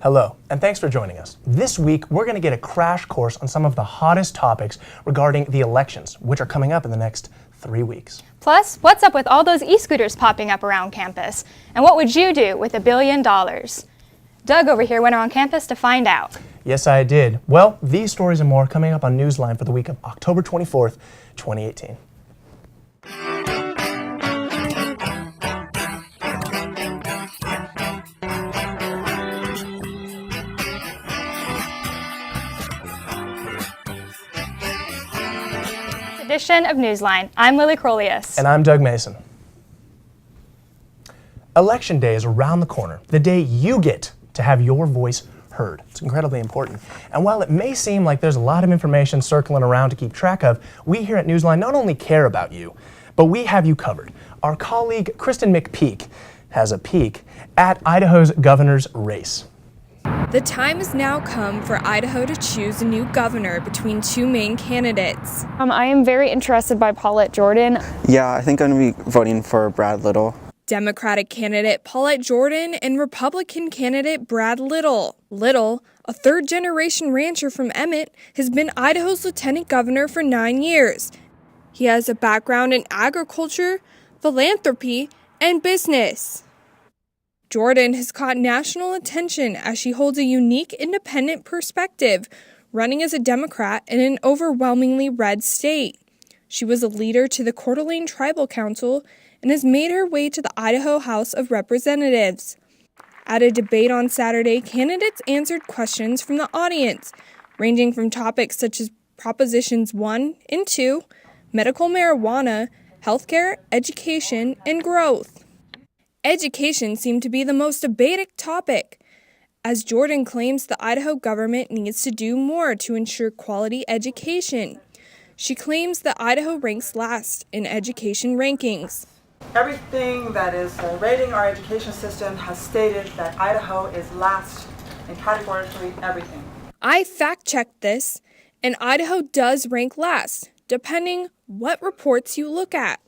Hello, and thanks for joining us. This week, we're going to get a crash course on some of the hottest topics regarding the elections, which are coming up in the next 3 weeks. Plus, what's up with all those e-scooters popping up around campus? And what would you do with $1 billion? Doug over here went around campus to find out. Yes, I did. Well, these stories and more coming up on NewsLine for the week of October 24th, 2018. Edition of NewsLine. I'm Lily Crolius. And I'm Doug Mason. Election day is around the corner, the day you get to have your voice heard. It's incredibly important. And while it may seem like there's a lot of information circling around to keep track of, we here at NewsLine not only care about you, but we have you covered. Our colleague Kristen McPeak has a peek at Idaho's governor's race. The time has now come for Idaho to choose a new governor between two main candidates. I am very interested by Paulette Jordan. Yeah, I think I'm going to be voting for Brad Little. Democratic candidate Paulette Jordan and Republican candidate Brad Little. Little, a third-generation rancher from Emmett, has been Idaho's lieutenant governor for 9 years. He has a background in agriculture, philanthropy, and business. Jordan has caught national attention as she holds a unique independent perspective, running as a Democrat in an overwhelmingly red state. She was a leader to the Coeur d'Alene Tribal Council and has made her way to the Idaho House of Representatives. At a debate on Saturday, candidates answered questions from the audience, ranging from topics such as Propositions 1 and 2, medical marijuana, healthcare, education, and growth. Education seemed to be the most debated topic, as Jordan claims the Idaho government needs to do more to ensure quality education. She claims that Idaho ranks last in education rankings. Everything that is rating our education system has stated that Idaho is last in categorically everything. I fact-checked this, and Idaho does rank last, depending what reports you look at.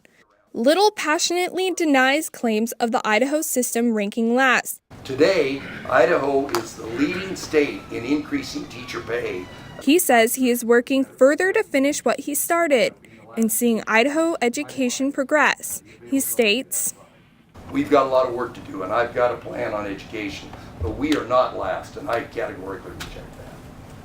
Little passionately denies claims of the Idaho system ranking last. Today, Idaho is the leading state in increasing teacher pay. He says he is working further to finish what he started and seeing Idaho education progress. He states, We've got a lot of work to do, and I've got a plan on education, but we are not last, and I categorically reject that.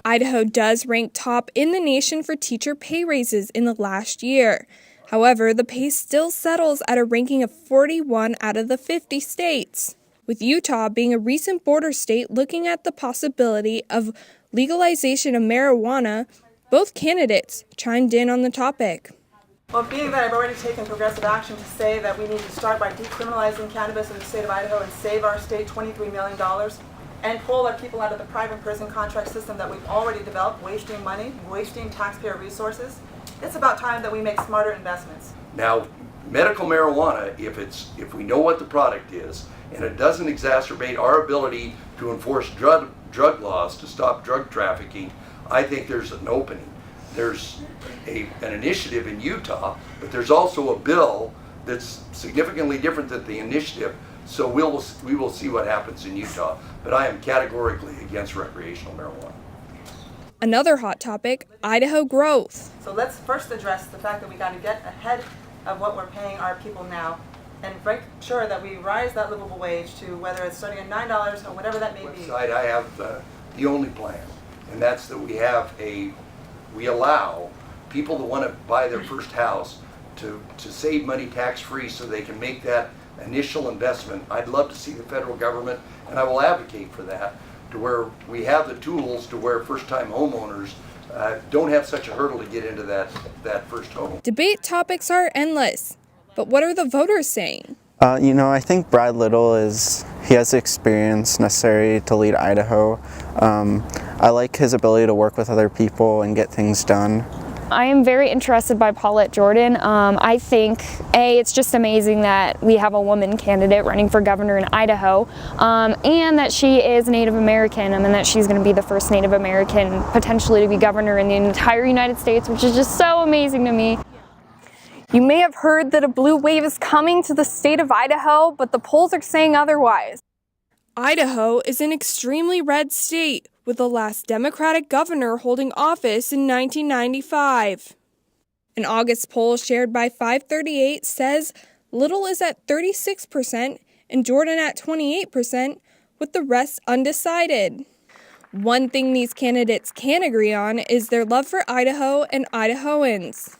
Idaho does rank top in the nation for teacher pay raises in the last year. However, the pay still settles at a ranking of 41 out of the 50 states, with Utah being a recent border state looking at the possibility of legalization of marijuana. Both candidates chimed in on the topic. Well, being that I've already taken progressive action to say that we need to start by decriminalizing cannabis in the state of Idaho and save our state $23 million and pull our people out of the private prison contract system that we've already developed, wasting money, wasting taxpayer resources, it's about time that we make smarter investments. Now, medical marijuana, if we know what the product is, and it doesn't exacerbate our ability to enforce drug laws to stop drug trafficking, I think there's an opening. There's an initiative in Utah, but there's also a bill that's significantly different than the initiative, so we will see what happens in Utah. But I am categorically against recreational marijuana. Another hot topic, Idaho growth. So let's first address the fact that we got to get ahead of what we're paying our people now and make sure that we rise that livable wage to whether it's starting at $9 or whatever that may be. I have the only plan, and that's that we allow people that want to buy their first house to save money tax-free so they can make that initial investment. I'd love to see the federal government, and I will advocate for that, to where we have the tools to where first-time homeowners don't have such a hurdle to get into that first home. Debate topics are endless, but what are the voters saying? I think Brad Little he has the experience necessary to lead Idaho. I like his ability to work with other people and get things done. I am very interested by Paulette Jordan. I think, it's just amazing that we have a woman candidate running for governor in Idaho, and that she is Native American, and that she's going to be the first Native American potentially to be governor in the entire United States, which is just so amazing to me. You may have heard that a blue wave is coming to the state of Idaho, but the polls are saying otherwise. Idaho is an extremely red state, with the last Democratic governor holding office in 1995. An August poll shared by 538 says Little is at 36% and Jordan at 28%, with the rest undecided. One thing these candidates can agree on is their love for Idaho and Idahoans.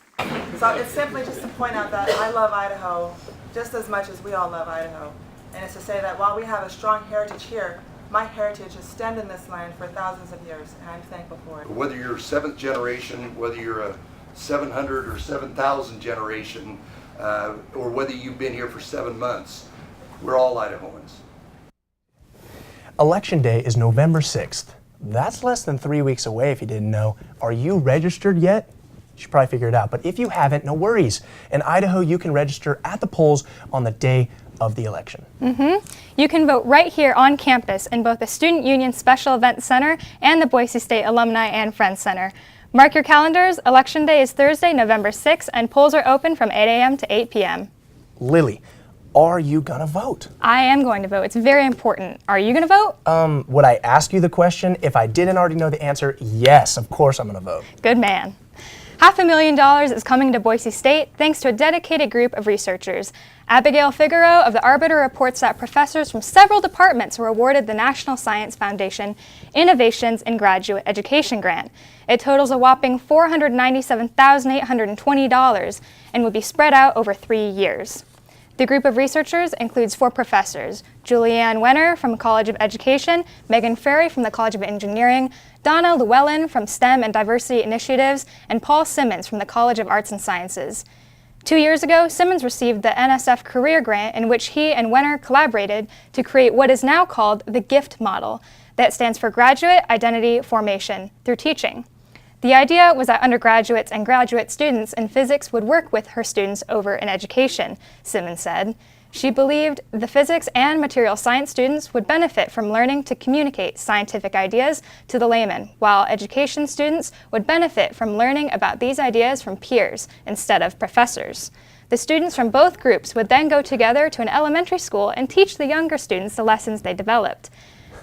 So it's simply just to point out that I love Idaho just as much as we all love Idaho. And it's to say that while we have a strong heritage here, my heritage has stemmed in this land for thousands of years, and I'm thankful for it. Whether you're 7th generation, whether you're a 700 or 7,000 generation, or whether you've been here for 7 months, we're all Idahoans. Election Day is November 6th. That's less than 3 weeks away if you didn't know. Are you registered yet? You should probably figure it out. But if you haven't, no worries. In Idaho, you can register at the polls on the day of the election. You can vote right here on campus in both the Student Union Special Events Center and the Boise State Alumni and Friends Center. Mark your calendars. Election Day is Thursday, November 6th, and polls are open from 8 a.m. to 8 p.m. Lily, are you gonna vote? I am going to vote. It's very important. Are you going to vote? Would I ask you the question if I didn't already know the answer? Yes, of course I'm gonna vote. Good man. $500,000 is coming to Boise State thanks to a dedicated group of researchers. Abigail Figaro of the Arbiter reports that professors from several departments were awarded the National Science Foundation Innovations in Graduate Education Grant. It totals a whopping $497,820 and will be spread out over 3 years. The group of researchers includes 4 professors: Julianne Wenner from the College of Education, Megan Ferry from the College of Engineering, Donna Llewellyn from STEM and Diversity Initiatives, and Paul Simmons from the College of Arts and Sciences. 2 years ago, Simmons received the NSF Career Grant, in which he and Wenner collaborated to create what is now called the GIFT model, that stands for Graduate Identity Formation through Teaching. The idea was that undergraduates and graduate students in physics would work with her students over in education, Simmons said. She believed the physics and material science students would benefit from learning to communicate scientific ideas to the layman, while education students would benefit from learning about these ideas from peers instead of professors. The students from both groups would then go together to an elementary school and teach the younger students the lessons they developed.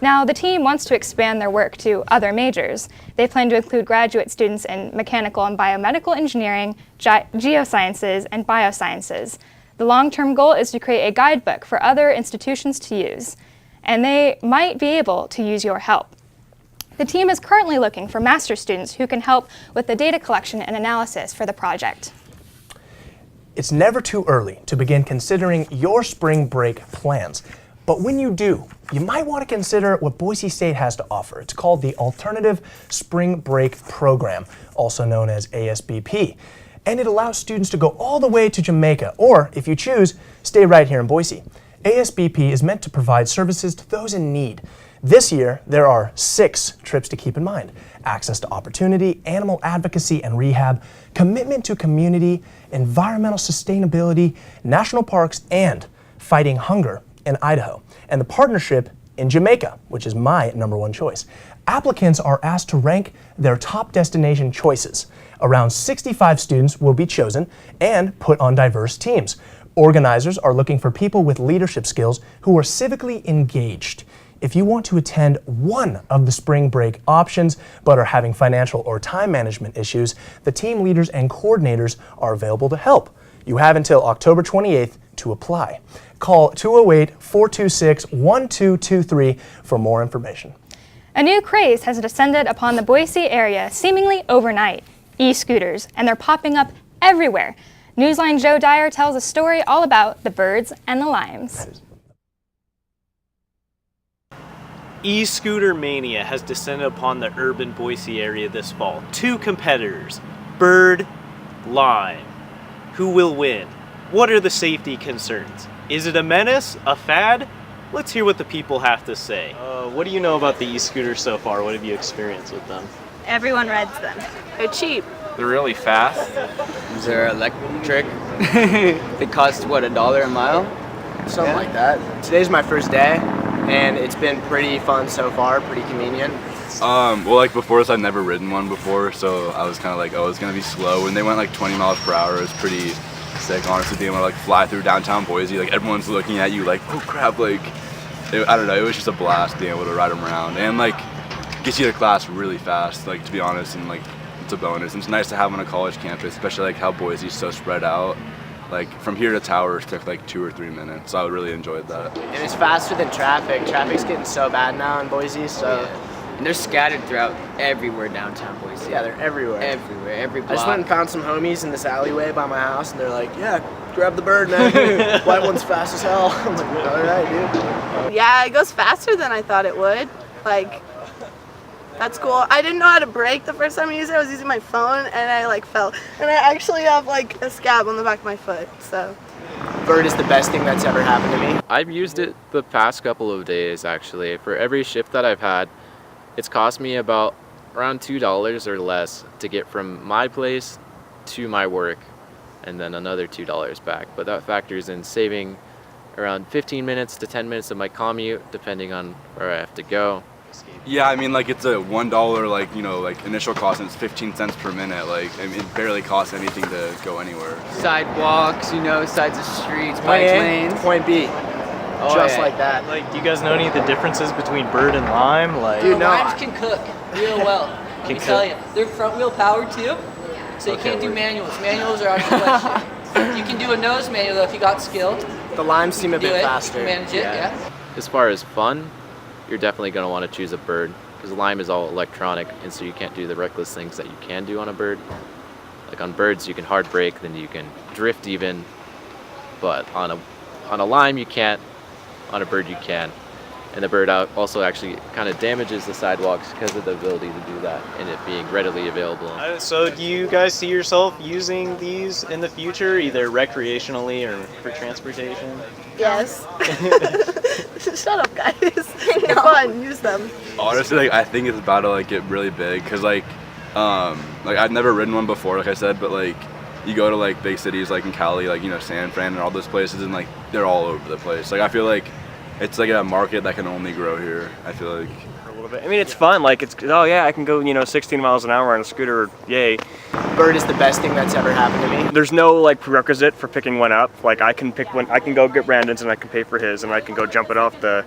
Now, the team wants to expand their work to other majors. They plan to include graduate students in mechanical and biomedical engineering, geosciences, and biosciences. The long-term goal is to create a guidebook for other institutions to use, and they might be able to use your help. The team is currently looking for master's students who can help with the data collection and analysis for the project. It's never too early to begin considering your spring break plans. But when you do, you might want to consider what Boise State has to offer. It's called the Alternative Spring Break Program, also known as ASBP. And it allows students to go all the way to Jamaica, or if you choose, stay right here in Boise. ASBP is meant to provide services to those in need. This year, there are 6 trips to keep in mind: access to opportunity, animal advocacy and rehab, commitment to community, environmental sustainability, national parks, and fighting hunger in Idaho, and the partnership in Jamaica, which is my #1 choice. Applicants are asked to rank their top destination choices. Around 65 students will be chosen and put on diverse teams. Organizers are looking for people with leadership skills who are civically engaged. If you want to attend one of the spring break options but are having financial or time management issues, the team leaders and coordinators are available to help. You have until October 28th to apply. Call 208-426-1223 for more information. A new craze has descended upon the Boise area seemingly overnight: e-scooters, and they're popping up everywhere. NewsLine Joe Dyer tells a story all about the birds and the limes. E-scooter mania has descended upon the urban Boise area this fall. 2 competitors, bird, lime. Who will win? What are the safety concerns? Is it a menace? A fad? Let's hear what the people have to say. What do you know about the e-scooters so far? What have you experienced with them? Everyone rides them. They're cheap. They're really fast. They're electric. They cost, what, $1 a mile? Something like that. Today's my first day, and it's been pretty fun so far, pretty convenient. Well, like before this, I'd never ridden one before, so I was kind of like, oh, it's gonna be slow. When they went like 20 miles per hour, it was pretty sick, honestly, being able to like fly through downtown Boise. Like everyone's looking at you like, oh crap, like I don't know, it was just a blast being able to ride them around, and like gets you to class really fast, like, to be honest, and like it's a bonus. And it's nice to have on a college campus, especially like how Boise's so spread out. Like from here to Towers took like 2 or 3 minutes, so I really enjoyed that. And it's faster than traffic. Traffic's getting so bad now in Boise, so. And they're scattered throughout everywhere downtown Boise. Yeah, they're everywhere. Everywhere, every block. I just went and found some homies in this alleyway by my house, and they're like, yeah, grab the bird, man. White one's fast as hell. I'm like, all right, dude. Yeah, it goes faster than I thought it would. Like, that's cool. I didn't know how to brake the first time I used it. I was using my phone, and I like fell. And I actually have like a scab on the back of my foot, so. Bird is the best thing that's ever happened to me. I've used it the past couple of days, actually. For every shift that I've had, it's cost me about around $2 or less to get from my place to my work, and then another $2 back. But that factors in saving around 15 minutes to 10 minutes of my commute, depending on where I have to go. Yeah, I mean, like it's a $1 like, you know, like initial cost, and it's 15 cents per minute. Like, I mean, it barely costs anything to go anywhere. Sidewalks, you know, sides of streets, Point bike A, lanes. point B. Oh, Just yeah. like that. Like, do you guys know any of the differences between bird and lime? Like, Dude, no. Limes can cook real well. Let me tell you, they're front wheel powered too, so you can't do manuals. Manuals are out of the question. You can do a nose manual though if you got skill. The limes seem a Do bit it, faster. manage it, yeah. As far as fun, you're definitely going to want to choose a bird, because lime is all electronic, and so you can't do the reckless things that you can do on a bird. Like on birds, you can hard brake, then you can drift even, but on a lime you can't. On a bird you can. And the bird also actually kind of damages the sidewalks because of the ability to do that and it being readily available. So do you guys see yourself using these in the future, either recreationally or for transportation? Yes. Shut up, guys. They're fun. Use them. Honestly, like I think it's about to like get really big, because like I've never ridden one before, like I said, but like you go to like big cities like in Cali, like, you know, San Fran and all those places, and like they're all over the place. Like I feel like it's like a market that can only grow here, I feel like. A little bit. I mean, it's fun. Like, it's, oh yeah, I can go, you know, 16 miles an hour on a scooter, yay. Bird is the best thing that's ever happened to me. There's no like prerequisite for picking one up. Like, I can pick one, I can go get Brandon's and I can pay for his, and I can go jump it off the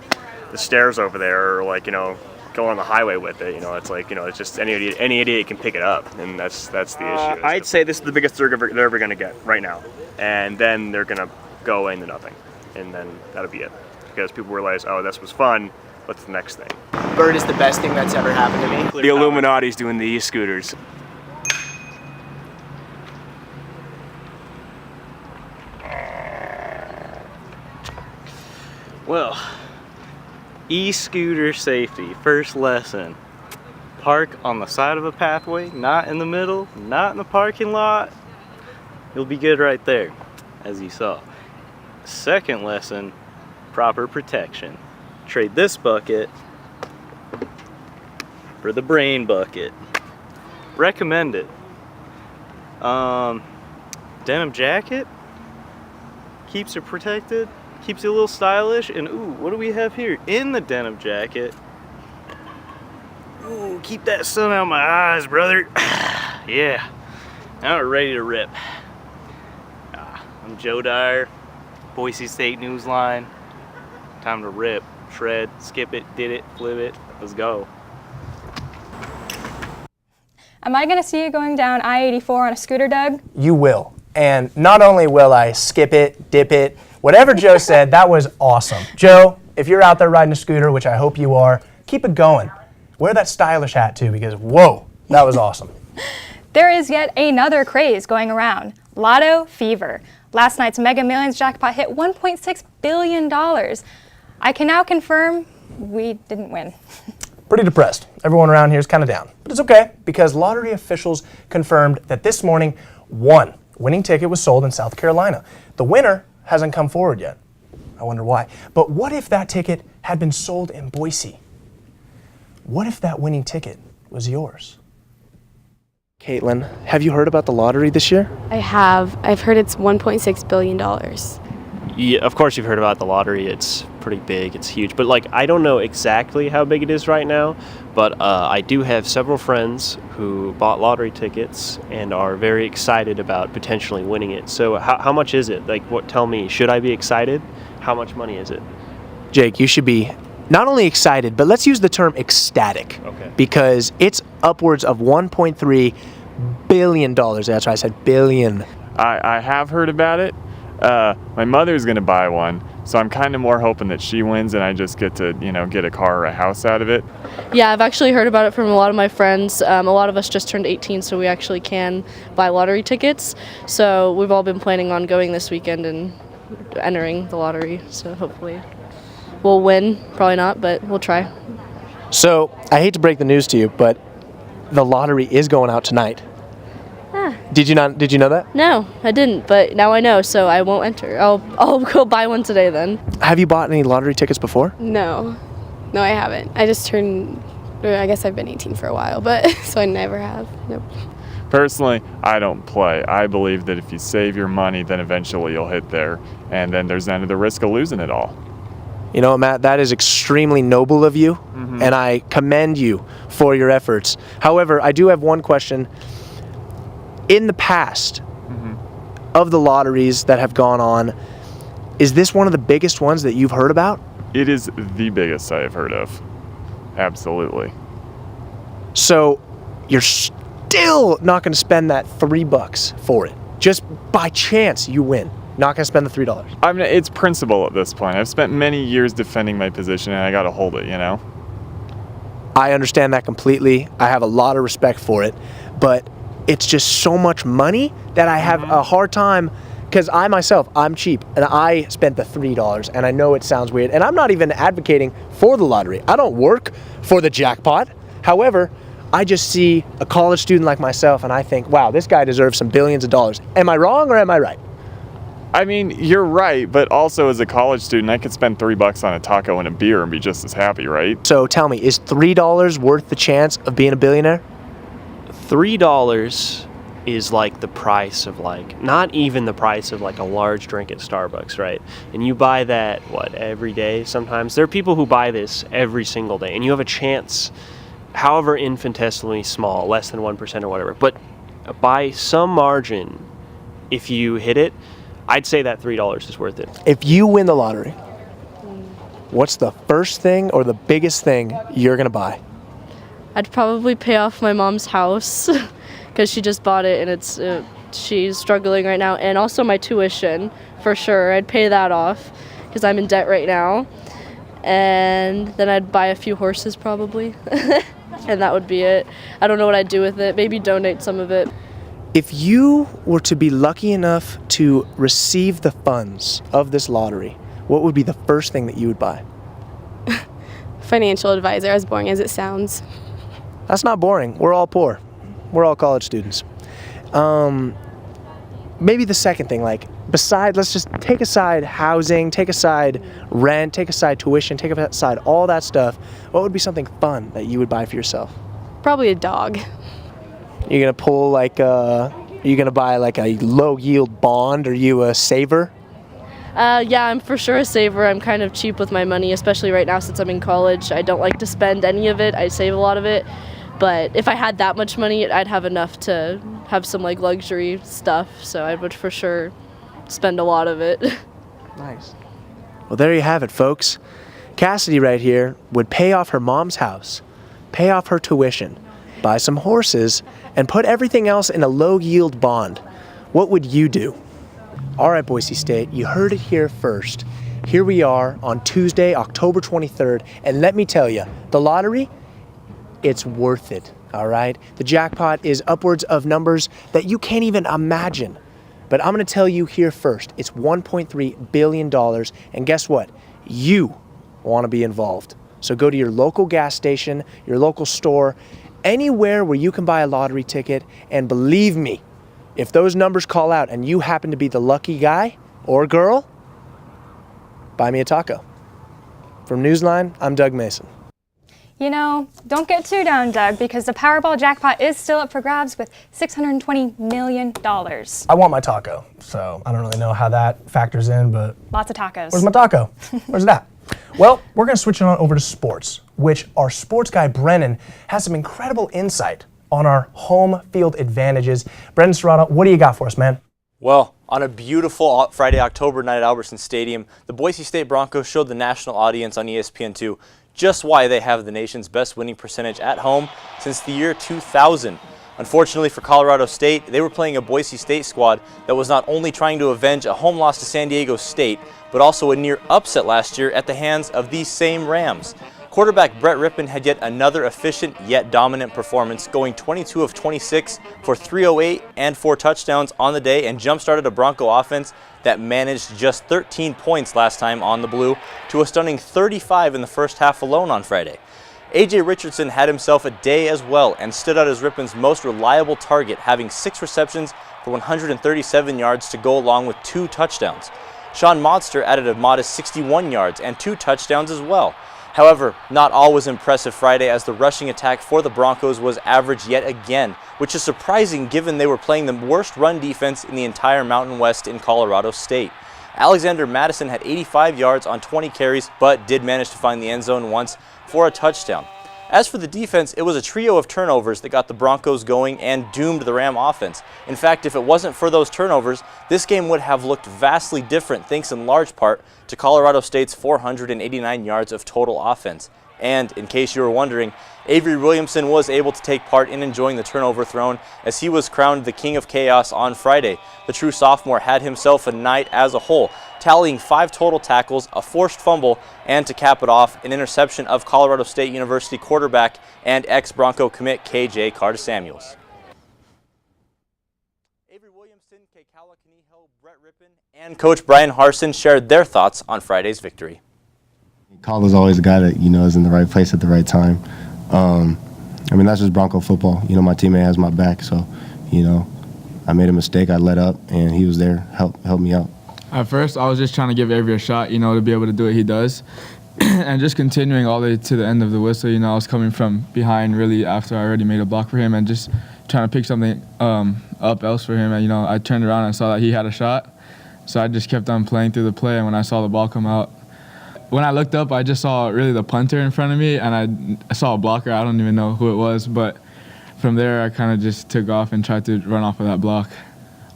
stairs over there, or like, you know, go on the highway with it. You know, it's like, you know, it's just any idiot can pick it up, and that's the issue. I'd say this is the biggest they're ever gonna get right now, and then they're gonna go into nothing, and then that'll be it. Because people realize, oh, this was fun, what's the next thing? Bird is the best thing that's ever happened to me. The Illuminati's doing the e-scooters. Well, e-scooter safety, first lesson. Park on the side of a pathway, not in the middle, not in the parking lot. You'll be good right there, as you saw. Second lesson, proper protection. Trade this bucket for the brain bucket. Recommend it. Denim jacket keeps it protected, keeps you a little stylish, and ooh, what do we have here in the denim jacket? Ooh, keep that sun out of my eyes, brother. Yeah, now we're ready to rip. I'm Joe Dyer, Boise State NewsLine. Time to rip, shred, skip it, did it, flip it, let's go. Am I going to see you going down I-84 on a scooter, Doug? You will. And not only will I skip it, dip it, whatever Joe said, that was awesome. Joe, if you're out there riding a scooter, which I hope you are, keep it going. Wear that stylish hat too, because whoa, that was awesome. There is yet another craze going around, Lotto fever. Last night's Mega Millions jackpot hit $1.6 billion. I can now confirm we didn't win. Pretty depressed. Everyone around here is kind of down. But it's okay, because lottery officials confirmed that this morning one winning ticket was sold in South Carolina. The winner hasn't come forward yet. I wonder why. But what if that ticket had been sold in Boise? What if that winning ticket was yours? Caitlin, have you heard about the lottery this year? I have. I've heard it's $1.6 billion. Yeah, of course you've heard about the lottery. It's pretty big, it's huge. But like, I don't know exactly how big it is right now, but I do have several friends who bought lottery tickets and are very excited about potentially winning it. So how much is it? Like, what? Tell me, should I be excited? How much money is it? Jake, you should be not only excited, but let's use the term ecstatic. Okay. Because it's upwards of $1.3 billion. That's right, I said billion. I have heard about it. My mother's going to buy one, so I'm kind of more hoping that she wins and I just get to, get a car or a house out of it. Yeah, I've actually heard about it from a lot of my friends. A lot of us just turned 18, so we actually can buy lottery tickets. So we've all been planning on going this weekend and entering the lottery. So hopefully we'll win. Probably not, but we'll try. So I hate to break the news to you, but the lottery is going out tonight. Did you know that? No, I didn't, but now I know, so I won't enter. I'll go buy one today then. Have you bought any lottery tickets before? No, I haven't. I just turned, or I guess I've been 18 for a while, but so I never have. Nope. Personally, I don't play. I believe that if you save your money, then eventually you'll hit there, and then there's none of the risk of losing it all. You know, Matt, that is extremely noble of you, and I commend you for your efforts. However, I do have one question. In the past, of the lotteries that have gone on, is this one of the biggest ones that you've heard about? It is the biggest I have heard of. Absolutely. So you're still not going to spend that $3 for it. Just by chance you win. Not going to spend the $3. I mean, it's principle at this point. I've spent many years defending my position and I got to hold it, I understand that completely. I have a lot of respect for it, but it's just so much money that I have a hard time, because I'm cheap, and I spent the $3, and I know it sounds weird, and I'm not even advocating for the lottery. I don't work for the jackpot. However, I just see a college student like myself, and I think, wow, this guy deserves some billions of dollars. Am I wrong or am I right? I mean, you're right, but also as a college student, I could spend $3 on a taco and a beer and be just as happy, right? So tell me, is $3 worth the chance of being a billionaire? $3 is like the price of not even the price of a large drink at Starbucks, right? And you buy that, every day sometimes? There are people who buy this every single day, and you have a chance, however infinitesimally small, less than 1% or whatever, but by some margin, if you hit it, I'd say that $3 is worth it. If you win the lottery, what's the first thing or the biggest thing you're going to buy? I'd probably pay off my mom's house because she just bought it and she's struggling right now, and also my tuition for sure. I'd pay that off because I'm in debt right now, and then I'd buy a few horses probably, and that would be it. I don't know what I'd do with it. Maybe donate some of it. If you were to be lucky enough to receive the funds of this lottery, what would be the first thing that you would buy? Financial advisor, as boring as it sounds. That's not boring. We're all poor. We're all college students. Maybe the second thing, let's just take aside housing, take aside rent, take aside tuition, take aside all that stuff. What would be something fun that you would buy for yourself? Probably a dog. You're going to pull are you going to buy a low yield bond? Are you a saver? Yeah, I'm for sure a saver. I'm kind of cheap with my money, especially right now since I'm in college. I don't like to spend any of it. I save a lot of it. But if I had that much money, I'd have enough to have some luxury stuff. So I would for sure spend a lot of it. Nice. Well, there you have it, folks. Cassidy right here would pay off her mom's house, pay off her tuition, buy some horses, and put everything else in a low-yield bond. What would you do? All right, Boise State, you heard it here first. Here we are on Tuesday, October 23rd, and let me tell you, the lottery, it's worth it, all right? The jackpot is upwards of numbers that you can't even imagine. But I'm gonna tell you here first, it's $1.3 billion, and guess what? You wanna be involved. So go to your local gas station, your local store, anywhere where you can buy a lottery ticket, and believe me, if those numbers call out and you happen to be the lucky guy or girl, buy me a taco. From NewsLine, I'm Doug Mason. Don't get too down, Doug, because the Powerball jackpot is still up for grabs with $620 million. I want my taco, so I don't really know how that factors in, but... Lots of tacos. Where's my taco? Where's that? Well, we're going to switch it on over to sports, which our sports guy, Brennan, has some incredible insight on our home field advantages. Brendan Serrano, what do you got for us, man? Well, On a beautiful Friday, October night at Albertson Stadium, the Boise State Broncos showed the national audience on ESPN2 just why they have the nation's best winning percentage at home since the year 2000. Unfortunately for Colorado State, they were playing a Boise State squad that was not only trying to avenge a home loss to San Diego State, but also a near upset last year at the hands of these same Rams. Quarterback Brett Rypien had yet another efficient yet dominant performance, going 22 of 26 for 308 and 4 touchdowns on the day, and jump-started a Bronco offense that managed just 13 points last time on the Blue to a stunning 35 in the first half alone on Friday. A.J. Richardson had himself a day as well and stood out as Rypien's most reliable target, having 6 receptions for 137 yards to go along with 2 touchdowns. Sean Modster added a modest 61 yards and 2 touchdowns as well. However, not all was impressive Friday, as the rushing attack for the Broncos was average yet again, which is surprising given they were playing the worst run defense in the entire Mountain West in Colorado State. Alexander Madison had 85 yards on 20 carries, but did manage to find the end zone once for a touchdown. As for the defense, it was a trio of turnovers that got the Broncos going and doomed the Ram offense. In fact, if it wasn't for those turnovers, this game would have looked vastly different, thanks in large part to Colorado State's 489 yards of total offense. And in case you were wondering, Avery Williamson was able to take part in enjoying the turnover throne, as he was crowned the King of Chaos on Friday. The true sophomore had himself a night as a whole, tallying 5 total tackles, a forced fumble, and to cap it off, an interception of Colorado State University quarterback and ex-Bronco commit KJ Carter-Samuels. Avery Williamson, Kekala Kaniho, Brett Rypien, and Coach Brian Harsin shared their thoughts on Friday's victory. Calder's always a guy that, is in the right place at the right time. That's just Bronco football. My teammate has my back, so, I made a mistake, I let up, and he was there, help me out. At first, I was just trying to give Avery a shot, to be able to do what he does. And just continuing all the way to the end of the whistle, I was coming from behind really after I already made a block for him and just trying to pick something up else for him. And, I turned around and saw that he had a shot. So I just kept on playing through the play, and when I saw the ball come out, when I looked up, I just saw really the punter in front of me, and I saw a blocker. I don't even know who it was, but from there, I kind of just took off and tried to run off of that block.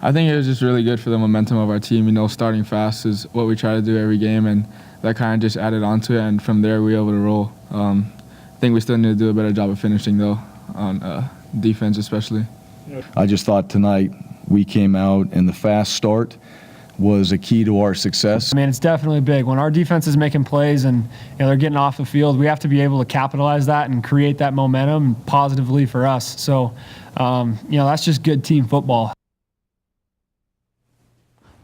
I think it was just really good for the momentum of our team. Starting fast is what we try to do every game, and that kind of just added on to it, and from there, we were able to roll. I think we still need to do a better job of finishing, though, on defense especially. I just thought tonight we came out, and the fast start was a key to our success. It's definitely big. When our defense is making plays and they're getting off the field, we have to be able to capitalize that and create that momentum positively for us. So, that's just good team football.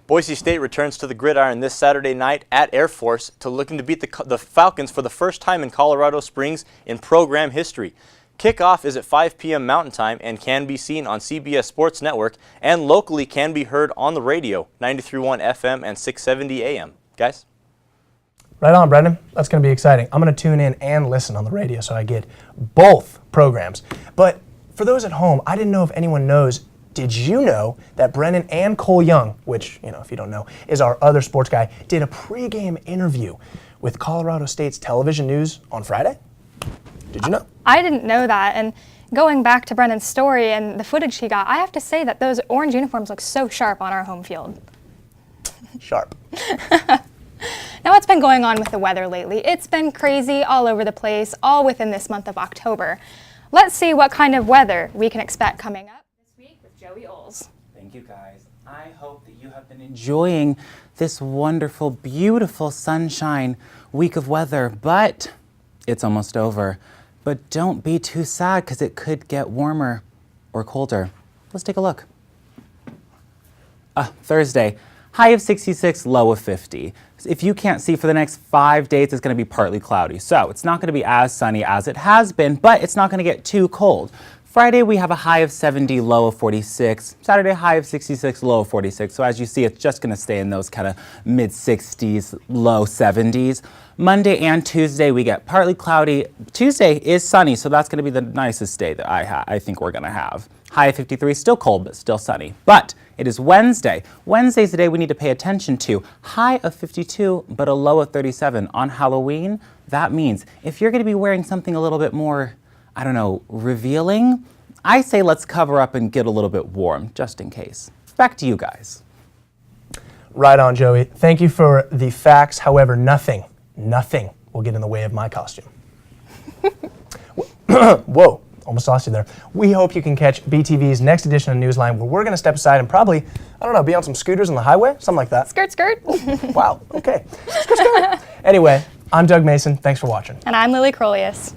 Boise State returns to the gridiron this Saturday night at Air Force to looking to beat the Falcons for the first time in Colorado Springs in program history. Kickoff is at 5 p.m. Mountain Time and can be seen on CBS Sports Network, and locally can be heard on the radio, 93.1 FM and 670 AM. Guys? Right on, Brendan. That's going to be exciting. I'm going to tune in and listen on the radio so I get both programs. But for those at home, I didn't know if anyone knows, did you know that Brendan and Cole Young, which, if you don't know, is our other sports guy, did a pregame interview with Colorado State's television news on Friday? Did you know? I didn't know that, and going back to Brendan's story and the footage he got, I have to say that those orange uniforms look so sharp on our home field. Sharp. Now, what's been going on with the weather lately? It's been crazy all over the place, all within this month of October. Let's see what kind of weather we can expect coming up this week with Joey Oles. Thank you, guys. I hope that you have been enjoying this wonderful, beautiful sunshine week of weather, but it's almost over. But don't be too sad, because it could get warmer or colder. Let's take a look. Thursday, high of 66, low of 50. If you can't see, for the next 5 days, it's going to be partly cloudy. So it's not going to be as sunny as it has been, but it's not going to get too cold. Friday, we have a high of 70, low of 46. Saturday, high of 66, low of 46. So as you see, it's just going to stay in those kind of mid-60s, low 70s. Monday and Tuesday, we get partly cloudy. Tuesday is sunny, so that's going to be the nicest day that I think we're going to have. High of 53, still cold, but still sunny. But it is Wednesday. Wednesday's the day we need to pay attention to. High of 52, but a low of 37. On Halloween, that means if you're going to be wearing something a little bit more, revealing, I say let's cover up and get a little bit warm, just in case. Back to you guys. Right on, Joey. Thank you for the facts. However, nothing will get in the way of my costume. Whoa, almost lost you there. We hope you can catch BTV's next edition of Newsline, where we're going to step aside and probably, I don't know, be on some scooters on the highway, something like that. Skirt, skirt. Wow, okay. Skirt, skirt. Anyway, I'm Doug Mason. Thanks for watching. And I'm Lily Crolius.